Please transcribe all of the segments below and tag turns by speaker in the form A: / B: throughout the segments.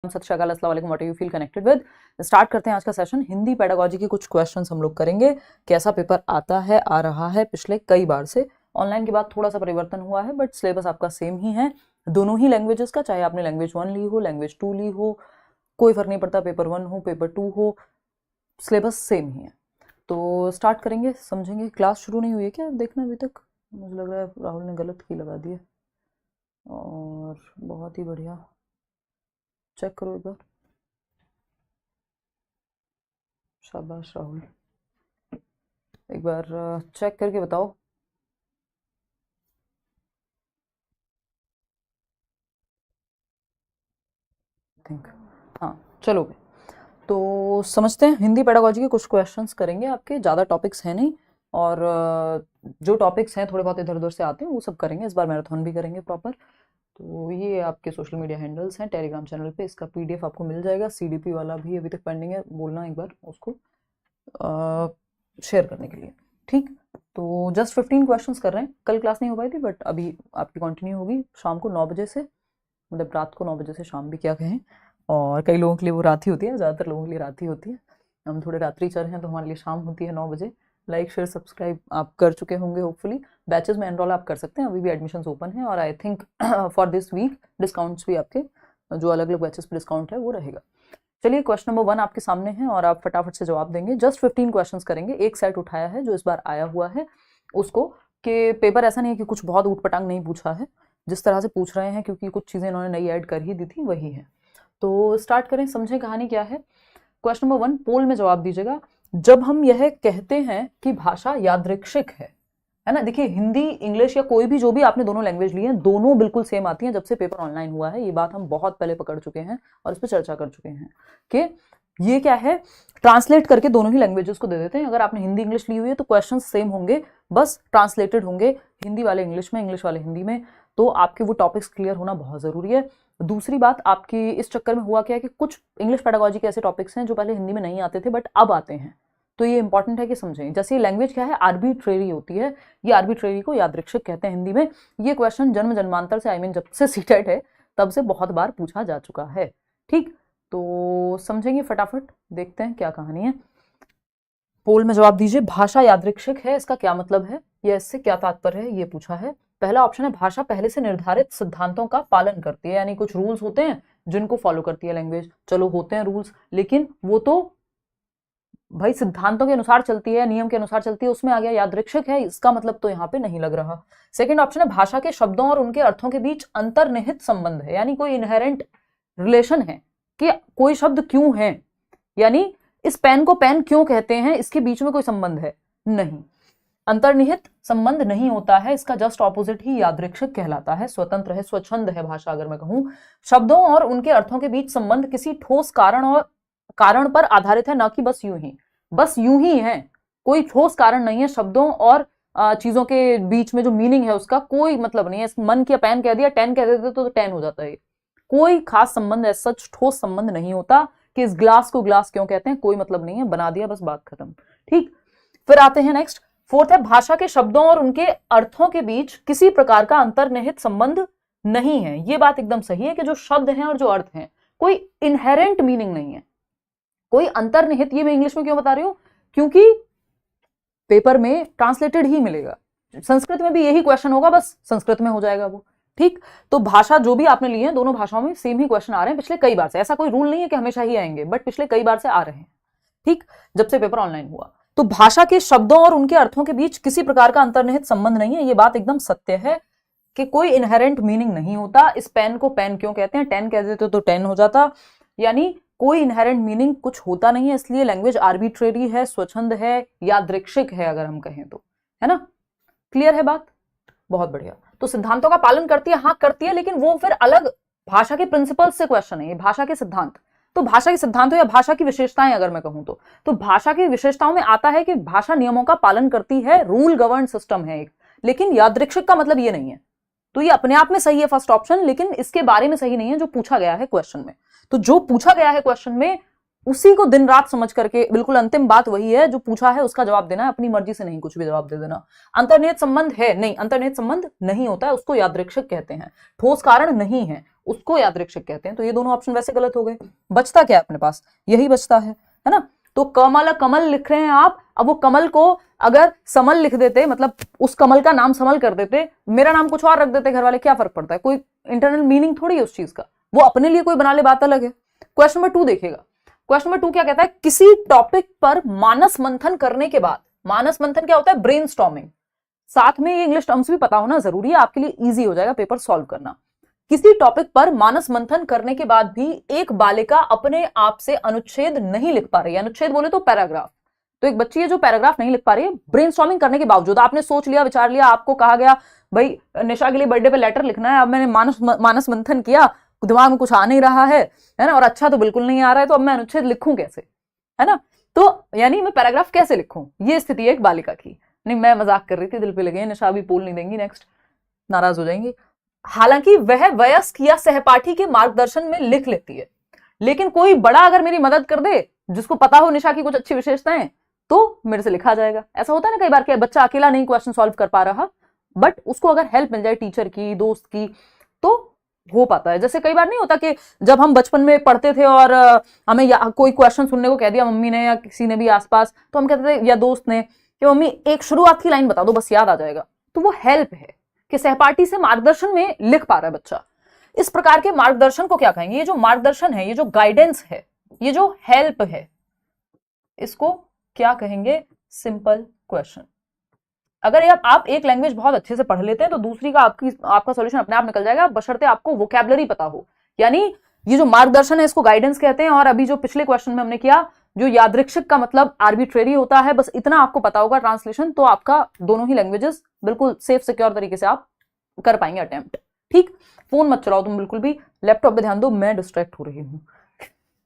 A: सत श्री अकाल, अस्सलाम वालेकुम, what you feel connected with. Start करते हैं आज का सेशन। हिंदी पेडागोजी के कुछ क्वेश्चंस हम लोग करेंगे। कैसा पेपर आता है, आ रहा है पिछले कई बार से। ऑनलाइन के बाद थोड़ा सा परिवर्तन हुआ है बट सिलेबस आपका सेम ही है, दोनों ही लैंग्वेजेस का। चाहे आपने लैंग्वेज 1 ली हो, लैंग्वेज 2 ली हो, कोई फर्क नहीं पड़ता। पेपर 1 हो, पेपर 2 हो, सिलेबस सेम ही है। तो स्टार्ट करेंगे, समझेंगे। क्लास शुरू नहीं हुई है क्या देखना अभी तक? मुझे लग रहा है राहुल ने गलत की लगा दी है। और बहुत ही बढ़िया, चेक करो एक बार। शाबाश राहुल, एक बार चेक करके बताओ। थिंक हाँ, चलो। तो समझते हैं। हिंदी पेडागोजी के कुछ क्वेश्चंस करेंगे आपके, ज़्यादा टॉपिक्स हैं नहीं। और जो टॉपिक्स हैं थोड़े बहुत इधर उधर से आते हैं वो सब करेंगे। इस बार मैराथन भी करेंगे प्रॉपर। तो ये आपके सोशल मीडिया हैंडल्स हैं टेलीग्राम चैनल पे। इसका पीडीएफ आपको मिल जाएगा। सीडीपी वाला भी अभी तक पेंडिंग है, बोलना एक बार उसको शेयर करने के लिए, ठीक। तो जस्ट 15 क्वेश्चंस कर रहे हैं। कल क्लास नहीं हो पाई थी बट अभी आपकी कंटिन्यू होगी शाम को 9 बजे से, मतलब रात को 9 बजे से, शाम भी क्या कहें। और कई लोगों के लिए वो रात ही होती है, ज़्यादातर लोगों के लिए रात ही होती है। हम थोड़े रात्रिचर हैं तो हमारे लिए शाम होती है 9 बजे। लाइक शेयर सब्सक्राइब आप कर चुके होंगे होपफुली। बैचेस में एनरोल आप कर सकते हैं, अभी भी एडमिशन्स ओपन है। और I think for this week discounts भी आपके, जो अलग अलग बैचेस पे डिस्काउंट है वो रहेगा। चलिए, क्वेश्चन नंबर 1 आपके सामने है और आप फटाफट से जवाब देंगे। जस्ट 15 क्वेश्चंस करेंगे। एक सेट उठाया है जो इस बार आया हुआ है उसको, कि पेपर ऐसा नहीं है कि कुछ बहुत ऊटपटांग नहीं पूछा है, जिस तरह से पूछ रहे हैं क्योंकि कुछ चीज़ें इन्होंने नई ऐड कर ही दी थी वही है। तो स्टार्ट करें, समझें कहानी क्या है। क्वेश्चन नंबर 1 पोल में जवाब दीजिएगा। जब हम यह कहते हैं कि भाषा यादृच्छिक है ना। देखिए, हिंदी, इंग्लिश या कोई भी, जो भी आपने दोनों लैंग्वेज ली है, दोनों बिल्कुल सेम आती हैं जब से पेपर ऑनलाइन हुआ है। ये बात हम बहुत पहले पकड़ चुके हैं और इस पर चर्चा कर चुके हैं कि ये क्या है, ट्रांसलेट करके दोनों ही लैंग्वेजेस को दे देते हैं। अगर आपने हिंदी इंग्लिश ली हुई है तो क्वेश्चन सेम होंगे, बस ट्रांसलेटेड होंगे, हिंदी वाले इंग्लिश में, इंग्लिश वाले हिंदी में। तो आपके वो टॉपिक्स क्लियर होना बहुत जरूरी है। दूसरी बात, आपकी इस चक्कर में हुआ क्या है कि कुछ इंग्लिश पेडागोजी के ऐसे टॉपिक्स हैं जो पहले हिंदी में नहीं आते थे बट अब आते हैं। तो ये इंपॉर्टेंट है कि समझें। जैसे ये लैंग्वेज क्या है, आर्बिट्रेरी होती है। ये आर्बिट्रेरी को यादृच्छिक कहते हैं हिंदी में। ये क्वेश्चन जन्म जन्मांतर से, आई मीन जब से सीटेट है तब से बहुत बार पूछा जा चुका है, ठीक। तो समझेंगे फटाफट, देखते हैं क्या कहानी है। पोल में जवाब दीजिए। भाषा यादृच्छिक है, इसका क्या मतलब है या इससे क्या तात्पर्य है, ये पूछा है। पहला ऑप्शन है, भाषा पहले से निर्धारित सिद्धांतों का पालन करती है, यानी कुछ रूल्स होते हैं जिनको फॉलो करती है लैंग्वेज। चलो, होते हैं रूल्स, लेकिन वो तो भाई सिद्धांतों के अनुसार चलती है, नियम के अनुसार चलती है, उसमें आ गया यादृच्छिक है, इसका मतलब तो यहाँ पे नहीं लग रहा। सेकंड ऑप्शन है, भाषा के शब्दों और उनके अर्थों के बीच अंतर्निहित संबंध है, यानी कोई इनहेरेंट रिलेशन है कि कोई शब्द क्यों है, यानी इस पेन को पेन क्यों कहते हैं, इसके बीच में कोई संबंध है नहीं। अंतर्निहित संबंध नहीं होता है, इसका जस्ट ऑपोजिट ही यादृच्छिक कहलाता है, स्वतंत्र है, स्वच्छंद है भाषा। अगर मैं कहूं, शब्दों और उनके अर्थों के बीच संबंध किसी ठोस कारण पर आधारित है, ना कि बस यूं ही है। कोई ठोस कारण नहीं है शब्दों और चीजों के बीच में। जो मीनिंग है उसका कोई मतलब नहीं है। मन किया पेन कह दिया, टेन कह देते तो टेन हो जाता है। कोई खास संबंध है, सच ठोस संबंध नहीं होता कि इस ग्लास को ग्लास क्यों कहते हैं, कोई मतलब नहीं है, बना दिया बस, बात खत्म, ठीक। फिर आते हैं नेक्स्ट, फोर्थ है, भाषा के शब्दों और उनके अर्थों के बीच किसी प्रकार का अंतर्निहित संबंध नहीं है। ये बात एकदम सही है कि जो शब्द हैं और जो अर्थ हैं, कोई इनहेरेंट मीनिंग नहीं है, कोई अंतर्निहित। ये मैं इंग्लिश में क्यों बता रही हूं, क्योंकि पेपर में ट्रांसलेटेड ही मिलेगा। संस्कृत में भी यही क्वेश्चन होगा, बस संस्कृत में हो जाएगा वो, ठीक। तो भाषा जो भी आपने ली है, दोनों भाषाओं में सेम ही क्वेश्चन आ रहे हैं पिछले कई बार से। ऐसा कोई रूल नहीं है कि हमेशा ही आएंगे, बट पिछले कई बार से आ रहे हैं, ठीक, जब से पेपर ऑनलाइन हुआ। तो भाषा के शब्दों और उनके अर्थों के बीच किसी प्रकार का अंतर्निहित संबंध नहीं है, ये बात एकदम सत्य है कि कोई इनहेरेंट मीनिंग नहीं होता। इस पेन को पेन क्यों कहते हैं, टेन कह देते तो टेन हो जाता, यानी कोई इनहेरेंट मीनिंग कुछ होता नहीं है। इसलिए लैंग्वेज आर्बिट्रेरी है, स्वच्छंद है, यादृच्छिक है, अगर हम कहें तो, है ना। क्लियर है बात? बहुत बढ़िया। तो सिद्धांतों का पालन करती है, हाँ करती है, लेकिन वो फिर अलग भाषा के प्रिंसिपल्स से क्वेश्चन है, ये भाषा के सिद्धांत। तो भाषा के सिद्धांतों या भाषा की विशेषताएं अगर मैं कहूं तो भाषा की विशेषताओं में आता है कि भाषा नियमों का पालन करती है, रूल गवर्न सिस्टम है एक। लेकिन यादृच्छिक का मतलब ये नहीं है। तो ये अपने आप में सही है फर्स्ट ऑप्शन, लेकिन इसके बारे में सही नहीं है जो पूछा गया है क्वेश्चन में। तो जो पूछा गया है क्वेश्चन में उसी को दिन रात समझ करके, बिल्कुल अंतिम बात वही है, जो पूछा है उसका जवाब देना है, अपनी मर्जी से नहीं कुछ भी जवाब दे देना। अंतर्निहित संबंध है नहीं, अंतर्निहित संबंध नहीं होता है, उसको यादृच्छिक कहते हैं। ठोस कारण नहीं है, उसको यादृच्छिक कहते हैं। तो ये दोनों ऑप्शन वैसे गलत हो गए। बचता क्या है अपने पास, यही बचता है ना। तो कमल कमल लिख रहे हैं आप, अब वो कमल को अगर समल लिख देते, मतलब उस कमल का नाम समल कर देते, मेरा नाम कुछ और रख देते घर वाले, क्या फर्क पड़ता है, कोई इंटरनल मीनिंग थोड़ी है उस चीज का, वो अपने लिए कोई बना ले, बात अलग है। क्वेश्चन नंबर 2 देखिएगा, क्वेश्चन नंबर 2 क्या कहता है, किसी टॉपिक पर मानस मंथन करने के बाद, मानस मंथन क्या होता है, ब्रेनस्टॉर्मिंग, साथ में ये इंग्लिश टर्म्स भी पता होना जरूरी है, आपके लिए इजी हो जाएगा पेपर सॉल्व करना। किसी टॉपिक पर मानस मंथन करने के बाद भी एक बालिका अपने आप से अनुच्छेद नहीं लिख पा रही है, अनुच्छेद बोले तो पैराग्राफ, तो एक बच्ची है जो पैराग्राफ नहीं लिख पा रही है ब्रेनस्टॉर्मिंग करने के बावजूद। आपने सोच लिया, विचार लिया, आपको कहा गया भाई निशा के लिए बर्थडे पे लेटर लिखना है, अब मैंने मानस मंथन किया, दिमाग में कुछ आ नहीं रहा है ना, और अच्छा तो बिल्कुल नहीं आ रहा है, तो अब मैं अनुच्छेद लिखूं कैसे, है ना। तो यानी मैं पैराग्राफ कैसे लिखूं, ये स्थिति है एक बालिका की। नहीं, मैं मजाक कर रही थी, दिल पे लगे, निशा अभी पोल नहीं देंगी, नेक्स्ट नाराज हो जाएंगी। हालांकि वह वयस्क या सहपाठी के मार्गदर्शन में लिख लेती है, लेकिन कोई बड़ा अगर मेरी मदद कर दे, जिसको पता हो निशा की कुछ अच्छी विशेषताएं, तो मेरे से लिखा जाएगा। ऐसा होता है ना कई बार, कि बच्चा अकेला नहीं क्वेश्चन सॉल्व कर पा रहा, बट उसको अगर हेल्प मिल जाए टीचर की, दोस्त की, तो हो पाता है। जैसे कई बार नहीं होता कि जब हम बचपन में पढ़ते थे और हमें कोई क्वेश्चन सुनने को कह दिया मम्मी ने या किसी ने भी आसपास, तो हम कहते थे, या दोस्त ने, कि मम्मी एक शुरुआत की लाइन बता दो, बस याद आ जाएगा। तो वो हेल्प है कि सहपाठी से मार्गदर्शन में लिख पा रहा है बच्चा। इस प्रकार के मार्गदर्शन को क्या कहेंगे, ये जो मार्गदर्शन है, ये जो गाइडेंस है, ये जो हेल्प है, इसको क्या कहेंगे, सिंपल क्वेश्चन। अगर आप एक लैंग्वेज बहुत अच्छे से पढ़ लेते हैं तो दूसरी का आपका सॉल्यूशन अपने आप निकल जाएगा, बशर्ते आपको वोकैबुलरी पता हो। यानी ये जो मार्गदर्शन है इसको गाइडेंस कहते हैं, और अभी जो पिछले क्वेश्चन में हमने किया, जो यादृच्छिक का मतलब आर्बिट्रेरी होता है, बस इतना आपको पता होगा ट्रांसलेशन, तो आपका दोनों ही लैंग्वेजेस बिल्कुल सेफ सिक्योर तरीके से आप कर पाएंगे अटेम्प्ट। ठीक, फोन मत चलाओ तुम बिल्कुल भी, लैपटॉप पे ध्यान दो, मैं डिस्ट्रैक्ट हो रही हूं।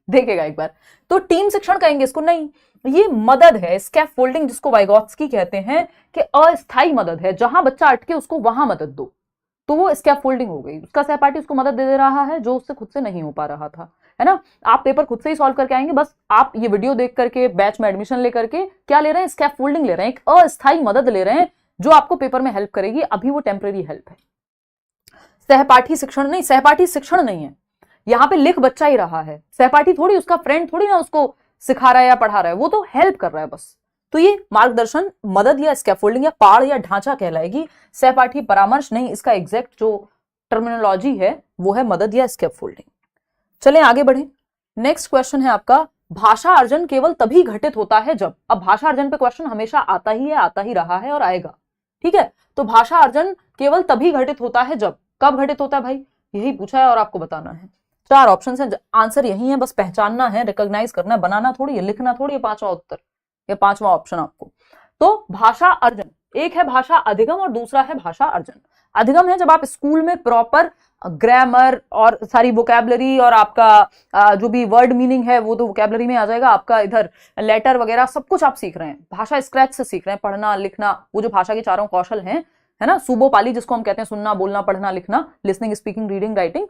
A: देखेगा एक बार। तो टीम शिक्षण कहेंगे इसको, नहीं, ये मदद है, स्कैफोल्डिंग जिसको वाइगोत्स्की कहते हैं, कि अस्थायी मदद है, जहां बच्चा अटके उसको वहां मदद दो, तो वो स्कैफोल्डिंग हो गई। उसका सहपाठी उसको मदद दे रहा है जो उससे खुद से नहीं हो पा रहा था, है ना। आप पेपर खुद से ही सॉल्व करके आएंगे, बस आप ये वीडियो देख करके, बैच में एडमिशन लेकर के क्या ले रहे हैं, स्कैफोल्डिंग ले रहे हैं, एक अस्थायी मदद ले रहे हैं जो आपको पेपर में हेल्प करेगी। अभी वो टेम्परेरी हेल्प है, सहपाठी शिक्षण नहीं, सहपाठी शिक्षण नहीं है, यहां पे लिख बच्चा ही रहा है, सहपाठी थोड़ी, उसका फ्रेंड थोड़ी ना उसको सिखा रहा है या पढ़ा रहा है, वो तो हेल्प कर रहा है बस। तो ये मार्गदर्शन, मदद या स्कैफोल्डिंग या पाड़ या ढांचा कहलाएगी, सहपाठी परामर्श नहीं। इसका एग्जैक्ट जो टर्मिनोलॉजी है वो है मदद या स्कैफोल्डिंग। चलें आगे बढ़े। नेक्स्ट क्वेश्चन है आपका, भाषा अर्जन केवल तभी घटित होता है जब, अब भाषा अर्जन पे क्वेश्चन हमेशा आता ही है, आता ही रहा है और आएगा, ठीक है। तो भाषा अर्जन केवल तभी घटित होता है जब, कब घटित होता है भाई, यही पूछा है और आपको बताना है। 4 ऑप्शन है, आंसर यही है, बस पहचानना है, रिकॉग्नाइज करना है, बनाना थोड़ी है, लिखना थोड़ी है, 5वां उत्तर या 5वां ऑप्शन आपको। तो भाषा अर्जन, एक है भाषा अधिगम और दूसरा है भाषा अर्जन। अधिगम है जब आप स्कूल में प्रॉपर ग्रामर और सारी वोकैबुलरी और आपका जो भी वर्ड मीनिंग है वो तो वोकैबुलरी में आ जाएगा, आपका इधर लेटर वगैरह सब कुछ आप सीख रहे हैं, भाषा स्क्रैच से सीख रहे हैं, पढ़ना लिखना, वो जो भाषा के चारों कौशल हैं, है ना, सुबो पाली जिसको हम कहते हैं, सुनना बोलना पढ़ना लिखना, लिसनिंग स्पीकिंग रीडिंग राइटिंग,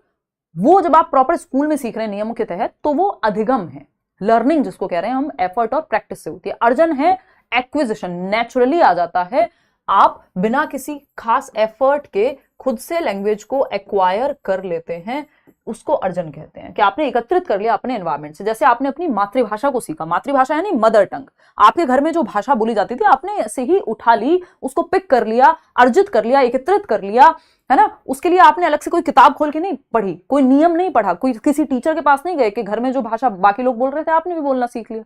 A: वो जब आप प्रॉपर स्कूल में सीख रहे हैं नियमों के तहत, तो वो अधिगम है। लर्निंग जिसको कह रहे हैं हम, एफर्ट और प्रैक्टिस से होती है। अर्जन है एक्विजिशन, नेचुरली आ जाता है, आप बिना किसी खास एफर्ट के खुद से लैंग्वेज को एक्वायर कर लेते हैं, उसको अर्जन कहते हैं। कि आपने एकत्रित कर लिया अपने एनवायरमेंट से, जैसे आपने अपनी मातृभाषा को सीखा, मातृभाषा यानी मदर टंग, आपके घर में जो भाषा बोली जाती थी आपने ऐसे ही उठा ली, उसको पिक कर लिया, अर्जित कर लिया, एकत्रित कर लिया, है ना। उसके लिए आपने अलग से कोई किताब खोल के नहीं पढ़ी, कोई नियम नहीं पढ़ा, कोई किसी टीचर के पास नहीं गए कि घर में जो भाषा बाकी लोग बोल रहे थे आपने भी बोलना सीख लिया,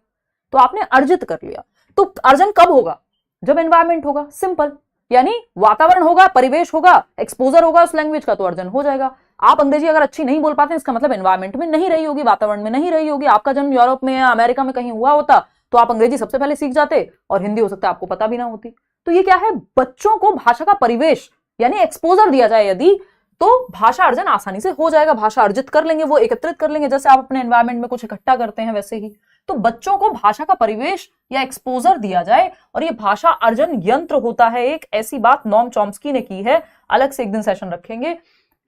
A: तो आपने अर्जित कर लिया। तो अर्जन कब होगा, जब एनवायरमेंट होगा, सिंपल, यानी वातावरण होगा, परिवेश होगा, एक्सपोजर होगा उस लैंग्वेज का, तो अर्जन हो जाएगा। आप अंग्रेजी अगर अच्छी नहीं बोल पाते, इसका मतलब एनवायरमेंट में नहीं रही होगी, वातावरण में नहीं रही होगी। आपका जन्म यूरोप में या अमेरिका में कहीं हुआ होता तो आप अंग्रेजी सबसे पहले सीख जाते, और हिंदी हो सकता है आपको पता भी ना होती। तो ये क्या है, बच्चों को भाषा का परिवेश यानी एक्सपोजर दिया जाए यदि, तो भाषा अर्जन आसानी से हो जाएगा, भाषा अर्जित कर लेंगे, वो एकत्रित कर लेंगे, जैसे आप अपने एनवायरमेंट में कुछ इकट्ठा करते हैं वैसे ही। तो बच्चों को भाषा का परिवेश या एक्सपोजर दिया जाए, और ये भाषा अर्जन यंत्र होता है एक, ऐसी बात नॉम चॉम्स्की ने की है, अलग से एक दिन सेशन रखेंगे,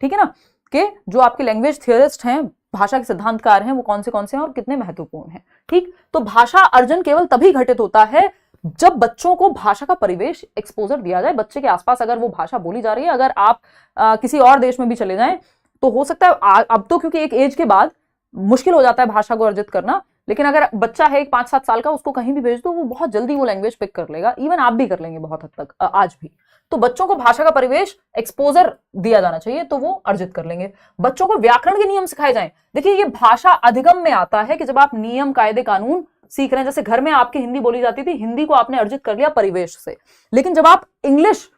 A: ठीक है ना। कि जो आपके लैंग्वेज थियरिस्ट हैं, भाषा के सिद्धांतकार हैं वो कौन से हैं और कितने महत्वपूर्ण हैं। ठीक, तो भाषा अर्जन केवल तभी घटित होता है जब बच्चों को भाषा का परिवेश एक्सपोजर दिया जाए। बच्चे के आसपास अगर वो भाषा बोली जा रही है, अगर आप किसी और देश में भी चले जाएं तो हो सकता है अब तो क्योंकि एक एज के बाद मुश्किल हो जाता है भाषा को अर्जित करना, लेकिन अगर बच्चा है एक 5-7 साल का, उसको कहीं भी भेज दो वो बहुत जल्दी वो लैंग्वेज पिक कर लेगा। इवन आप भी कर लेंगे बहुत हद तक आज भी। तो बच्चों को भाषा का परिवेश एक्सपोजर दिया जाना चाहिए तो वो अर्जित कर लेंगे। बच्चों को व्याकरण के नियम सिखाए जाएं। देखिए ये भाषा अधिगम में आता है कि जब आप नियम कायदे कानून सीख रहे हैं, जैसे घर में आपकी हिंदी बोली जाती थी, हिंदी को आपने अर्जित कर लिया परिवेश से, लेकिन जब आप इंग्लिश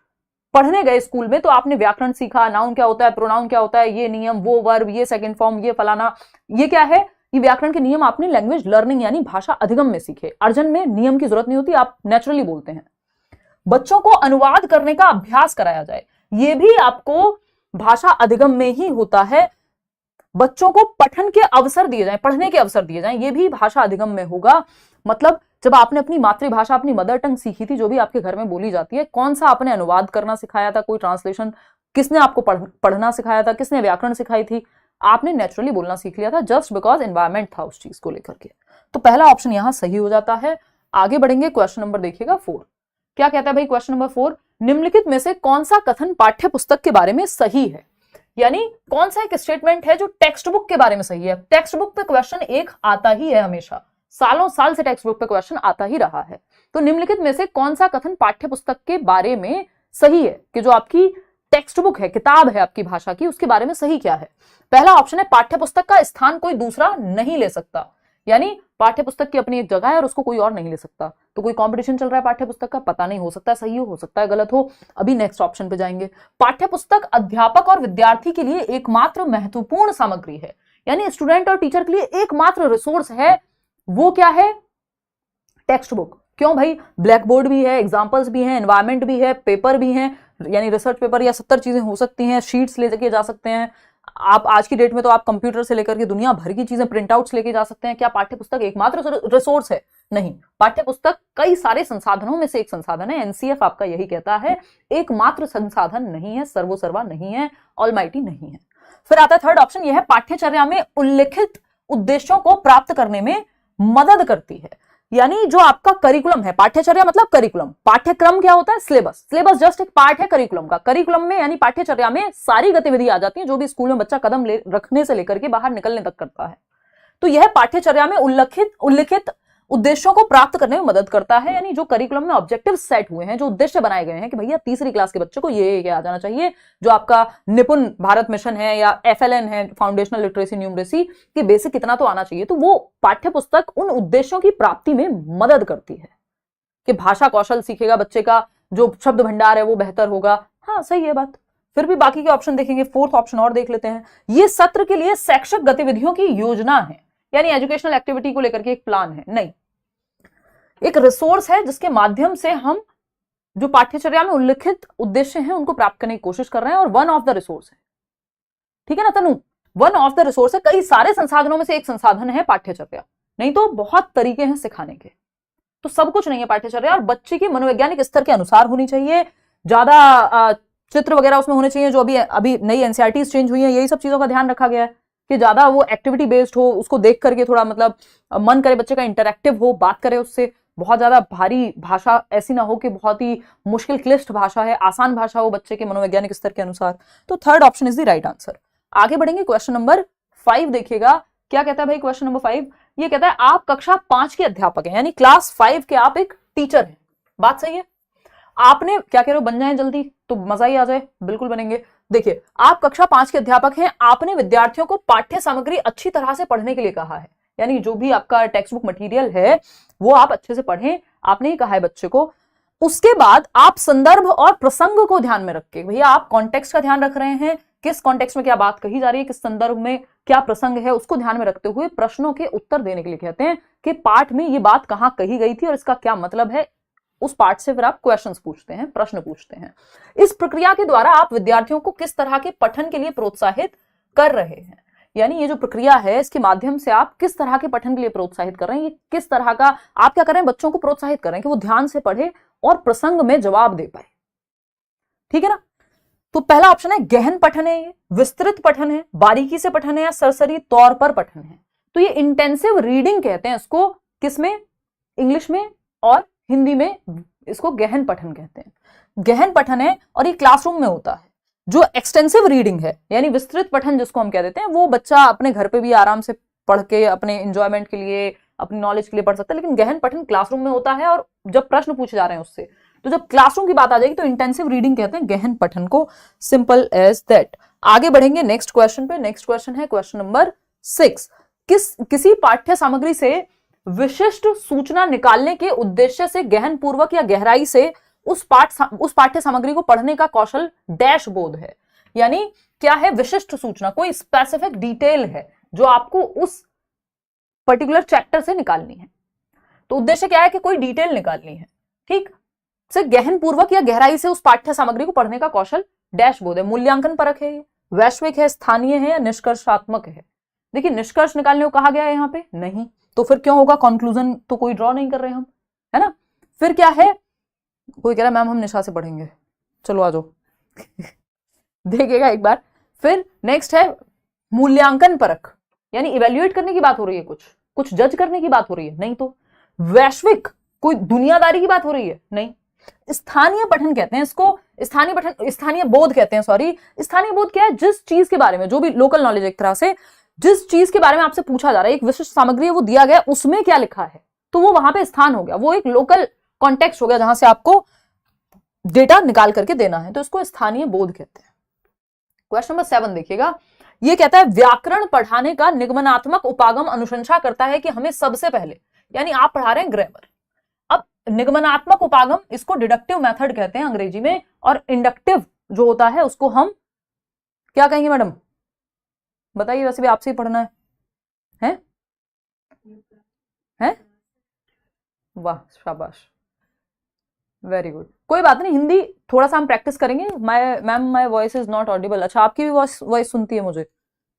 A: पढ़ने गए स्कूल में तो आपने व्याकरण सीखा, नाउन क्या होता है, प्रोनाउन क्या होता है, ये नियम, वो वर्ब, ये सेकंड फॉर्म, ये फलाना, ये क्या है, ये व्याकरण के नियम आपने लैंग्वेज लर्निंग यानी भाषा अधिगम में सीखे। अर्जन में नियम की जरूरत नहीं होती, आप नेचुरली बोलते हैं। बच्चों को अनुवाद करने का अभ्यास कराया जाए, ये भी आपको भाषा अधिगम में ही होता है। बच्चों को पठन के अवसर दिए जाएं, पढ़ने के अवसर दिए जाएं, ये भी भाषा अधिगम में होगा। मतलब जब आपने अपनी मातृभाषा, अपनी मदर टंग सीखी थी, जो भी आपके घर में बोली जाती है, कौन सा आपने अनुवाद करना सिखाया था, कोई ट्रांसलेशन, किसने आपको पढ़ना सिखाया था, किसने व्याकरण सिखाई थी, आपने नेचुरली बोलना सीख लिया था जस्ट बिकॉज एनवायरमेंट था उस चीज को लेकर के। तो पहला ऑप्शन यहां सही हो जाता है। आगे बढ़ेंगे, क्वेश्चन नंबर देखिएगा 4। क्या कहता है भाई क्वेश्चन नंबर 4, निम्नलिखित में से कौन सा कथन पाठ्य पुस्तक के बारे में सही है? यानी कौन सा एक स्टेटमेंट है जो टेक्स्ट बुक के बारे में सही है? टेक्स्ट बुक पे क्वेश्चन एक आता ही है, हमेशा सालों साल से टेक्स्ट बुक पे क्वेश्चन आता ही रहा है। तो निम्नलिखित में से कौन सा कथन पाठ्य पुस्तक के बारे में सही है कि जो आपकी टेक्स्ट बुक है, किताब है आपकी भाषा की, उसके बारे में सही क्या है? पहला ऑप्शन है पाठ्य पुस्तक का स्थान कोई दूसरा नहीं ले सकता, यानी पाठ्य पुस्तक की अपनी एक जगह है और उसको कोई और नहीं ले सकता। तो कोई कंपटीशन चल रहा है पाठ्य पुस्तक का, पता नहीं, हो सकता है सही हो सकता है गलत हो, अभी नेक्स्ट ऑप्शन पे जाएंगे। पाठ्य पुस्तक अध्यापक और विद्यार्थी के लिए एकमात्र महत्वपूर्ण सामग्री है, यानी स्टूडेंट और टीचर के लिए एकमात्र रिसोर्स है, वो क्या है? Text book. क्यों भाई? ब्लैक बोर्ड भी है, एग्जाम्पल्स भी हैं, एनवायरमेंट भी है, पेपर भी है, यानी रिसर्च पेपर या 70 चीजें हो सकती हैं, शीट्स लेके जा सकते हैं आप। आज की डेट में तो आप कंप्यूटर से लेकर के दुनिया भर की चीजें प्रिंट आउट्स लेके जा सकते हैं। क्या पाठ्य पुस्तक एकमात्र रिसोर्स है? नहीं, पाठ्य पुस्तक कई सारे संसाधनों में से एक संसाधन है। एनसीएफ आपका यही कहता है, एकमात्र संसाधन नहीं है, सर्वोसर्वा नहीं है, ऑलमाइटी नहीं है। फिर आता है थर्ड ऑप्शन, यह पाठ्यचर्या में उल्लिखित उद्देश्यों को प्राप्त करने में मदद करती है। यानी जो आपका करिकुलम है, पाठ्यचर्या मतलब करिकुलम, पाठ्यक्रम क्या होता है? सिलेबस। सिलेबस जस्ट एक पार्ट है करिकुलम का। करिकुलम में यानी पाठ्यचर्या में सारी गतिविधि आ जाती है जो भी स्कूल में बच्चा कदम रखने से लेकर के बाहर निकलने तक करता है। तो यह पाठ्यचर्या में उल्लिखित उद्देश्यों को प्राप्त करने में मदद करता है, यानी जो करिकुलम में ऑब्जेक्टिव सेट हुए हैं, जो उद्देश्य बनाए गए हैं कि भैया तीसरी क्लास के बच्चे को ये आ जाना चाहिए, जो आपका निपुण भारत मिशन है या FLN है, फाउंडेशनल लिटरेसी न्यूमरेसी की बेसिक कितना तो आना चाहिए, तो वो पाठ्य पुस्तक उन उद्देश्यों की प्राप्ति में मदद करती है कि भाषा कौशल सीखेगा बच्चे का, जो शब्द भंडार है वो बेहतर होगा। हाँ सही है बात। फिर भी बाकी के ऑप्शन देखेंगे, फोर्थ ऑप्शन और देख लेते हैं। ये सत्र के लिए शैक्षिक गतिविधियों की योजना है, यानी एजुकेशनल एक्टिविटी को लेकर के एक प्लान है, नहीं, एक रिसोर्स है जिसके माध्यम से हम जो पाठ्यचर्या में उल्लिखित उद्देश्य हैं उनको प्राप्त करने की कोशिश कर रहे हैं, और वन ऑफ द रिसोर्स है। ठीक है ना तनु? वन ऑफ द रिसोर्स है, कई सारे संसाधनों में से एक संसाधन है पाठ्यचर्या, नहीं तो बहुत तरीके हैं सिखाने के, तो सब कुछ नहीं है पाठ्यचर्या। और बच्चे के मनोवैज्ञानिक स्तर के अनुसार होनी चाहिए, ज्यादा चित्र वगैरह उसमें होने चाहिए, जो अभी नई एनसीईआरटी चेंज हुई है, यही सब चीजों का ध्यान रखा गया है कि ज्यादा वो एक्टिविटी बेस्ड हो, उसको देख करके थोड़ा मतलब मन करे बच्चे का, इंटरेक्टिव हो, बात करे उससे। बहुत ज्यादा भारी भाषा ऐसी ना हो कि बहुत ही मुश्किल क्लिष्ट भाषा है, आसान भाषा हो बच्चे के मनोवैज्ञानिक स्तर के अनुसार। तो third option is the right answer. आगे बढ़ेंगे, क्वेश्चन नंबर 5 देखिएगा। क्या कहता है भाई क्वेश्चन नंबर 5? ये कहता है आप कक्षा 5 के अध्यापक हैं, यानी क्लास 5 के आप एक टीचर हैं। बात सही है? आपने क्या कह रहे हो, बन जाए जल्दी तो मजा ही आ जाए, बिल्कुल बनेंगे। देखिए, आप कक्षा 5 के अध्यापक हैं, आपने विद्यार्थियों को पाठ्य सामग्री अच्छी तरह से पढ़ने के लिए कहा है, यानी जो भी आपका टेक्स्ट बुक मटेरियल है वो आप अच्छे से पढ़ें, आपने ही कहा है बच्चे को। उसके बाद आप संदर्भ और प्रसंग को ध्यान में रख के, भैया आप कॉन्टेक्स्ट का ध्यान रख रहे हैं, किस कॉन्टेक्स्ट में क्या बात कही जा रही है, किस संदर्भ में क्या प्रसंग है, उसको ध्यान में रखते हुए प्रश्नों के उत्तर देने के लिए कहते हैं कि पाठ में ये बात कहां कही गई थी और इसका क्या मतलब है। उस पार्ट से फिर आप क्वेश्चंस पूछते हैं, प्रश्न पूछते हैं। इस प्रक्रिया के द्वारा आप विद्यार्थियों को किस तरह के पठन के लिए प्रोत्साहित कर रहे हैं, यानी ये जो प्रक्रिया है इसके माध्यम से आप किस तरह के पठन के लिए प्रोत्साहित कर रहे हैं, ये किस तरह का आप क्या कर रहे हैं, बच्चों को प्रोत्साहित कर रहे हैं कि वो ध्यान से पढ़े और प्रसंग में जवाब दे पाए। ठीक है ना? तो पहला ऑप्शन है गहन पठन है, ये विस्तृत पठन है, बारीकी से पठन है, या सरसरी तौर पर पठन है। तो ये इंटेंसिव रीडिंग कहते हैं इसको, किसमें, इंग्लिश में, और हिंदी में इसको गहन पठन कहते हैं। गहन पठन है और ये क्लासरूम में होता है। जो एक्सटेंसिव रीडिंग है यानी विस्तृत पठन जिसको हम कह देते हैं, वो बच्चा अपने घर पे भी आराम से पढ़ के अपने एंजॉयमेंट के लिए, अपनी नॉलेज के लिए पढ़ सकता है। लेकिन गहन पठन क्लासरूम में होता है, और जब प्रश्न पूछे जा रहे हैं उससे, तो जब क्लासरूम की बात आ जाएगी तो इंटेंसिव रीडिंग कहते हैं गहन पठन को। Simple as that. आगे बढ़ेंगे नेक्स्ट क्वेश्चन पे। नेक्स्ट क्वेश्चन है क्वेश्चन नंबर 6। किसी पाठ्य सामग्री से विशिष्ट सूचना निकालने के उद्देश्य से गहन पूर्वक या गहराई से उस पाठ्य सामग्री को पढ़ने का कौशल डैश बोध है। यानी क्या है, विशिष्ट सूचना, कोई स्पेसिफिक डिटेल है जो आपको उस पर्टिकुलर चैप्टर से निकालनी है। तो उद्देश्य क्या है कि कोई डिटेल निकालनी है, ठीक से गहन पूर्वक या गहराई से उस पाठ्य सामग्री को पढ़ने का कौशल डैश बोध है। मूल्यांकन परक है, वैश्विक है, स्थानीय है, या निष्कर्षात्मक है। देखिए निष्कर्ष निकालने को कहा गया है यहाँ पे नहीं, तो फिर क्यों होगा, कंक्लूजन तो कोई ड्रॉ नहीं कर रहे हम, है ना। फिर क्या है, कोई कह रहा है मैम हम निशा से पढ़ेंगे, चलो आ जाओ देखिएगा एक बार। फिर नेक्स्ट है मूल्यांकन परक, यानी इवेल्युएट करने की बात हो रही है, कुछ जज करने की बात हो रही है, नहीं। तो वैश्विक, कोई दुनियादारी की बात हो रही है, नहीं। स्थानीय पठन कहते हैं इसको, स्थानीय बोध कहते हैं, सॉरी। स्थानीय बोध क्या है, जिस चीज के बारे में, जो भी लोकल नॉलेज एक तरह से, जिस चीज के बारे में आपसे पूछा जा रहा है, एक विशिष्ट सामग्री है, वो दिया गया, उसमें क्या लिखा है, तो वो वहां पे स्थान हो गया, वो एक लोकल कॉन्टेक्स्ट हो गया जहां से आपको डेटा निकाल करके देना है, तो इसको स्थानीय बोध कहते हैं। क्वेश्चन नंबर 7 देखिएगा, ये कहता है व्याकरण पढ़ाने का निगमनात्मक उपागम अनुशंसा करता है कि हमें सबसे पहले, यानी आप पढ़ा रहे हैं ग्रामर, अब निगमनात्मक उपागम इसको डिडक्टिव मेथड कहते हैं अंग्रेजी में, और इंडक्टिव जो होता है उसको हम क्या कहेंगे मैडम, बताइए, वैसे भी आपसे ही पढ़ना है? वाह शाबाश, वेरी गुड। कोई बात नहीं, हिंदी थोड़ा सा हम प्रैक्टिस करेंगे। Ma'am my voice is not Audible. अच्छा, आपकी भी वॉइस सुनती है मुझे,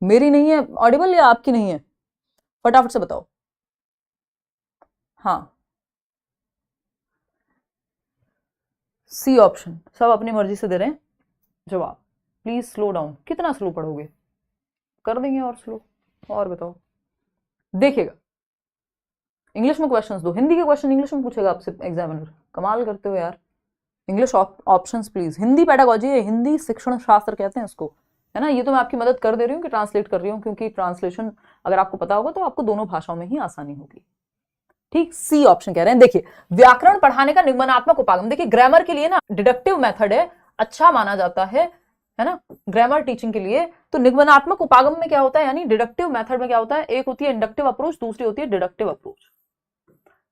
A: मेरी नहीं है ऑडिबल या आपकी नहीं है, फटाफट से बताओ। हाँ, सी ऑप्शन, सब अपनी मर्जी से दे रहे हैं जवाब। प्लीज स्लो डाउन, कितना स्लो पढ़ोगे, कर देंगे और स्लो। और बताओ, देखिएगा इंग्लिश में क्वेश्चंस दो, हिंदी के क्वेश्चन इंग्लिश में पूछेगा आपसे एग्जामिनर, कमाल करते हो यार। English options please. Hindi pedagogy है, हिंदी शिक्षण शास्त्र कहते हैं इसको, है ना। ये तो मैं आपकी मदद कर दे रही हूँ कि ट्रांसलेट कर रही हूँ, क्योंकि ट्रांसलेशन अगर आपको पता होगा तो आपको दोनों भाषाओं में ही आसानी होगी, ठीक। सी ऑप्शन कह रहे हैं। देखिए व्याकरण पढ़ाने का निगमनात्मक उपागम, देखिए ग्रामर के लिए ना डिडक्टिव मेथड है, अच्छा माना जाता है ना, ग्रामर टीचिंग के लिए। तो निगमनात्मक उपागम में क्या होता है, यानी डिडक्टिव मेथड में क्या होता है, एक होती है इंडक्टिव अप्रोच, दूसरी होती है डिडक्टिव अप्रोच,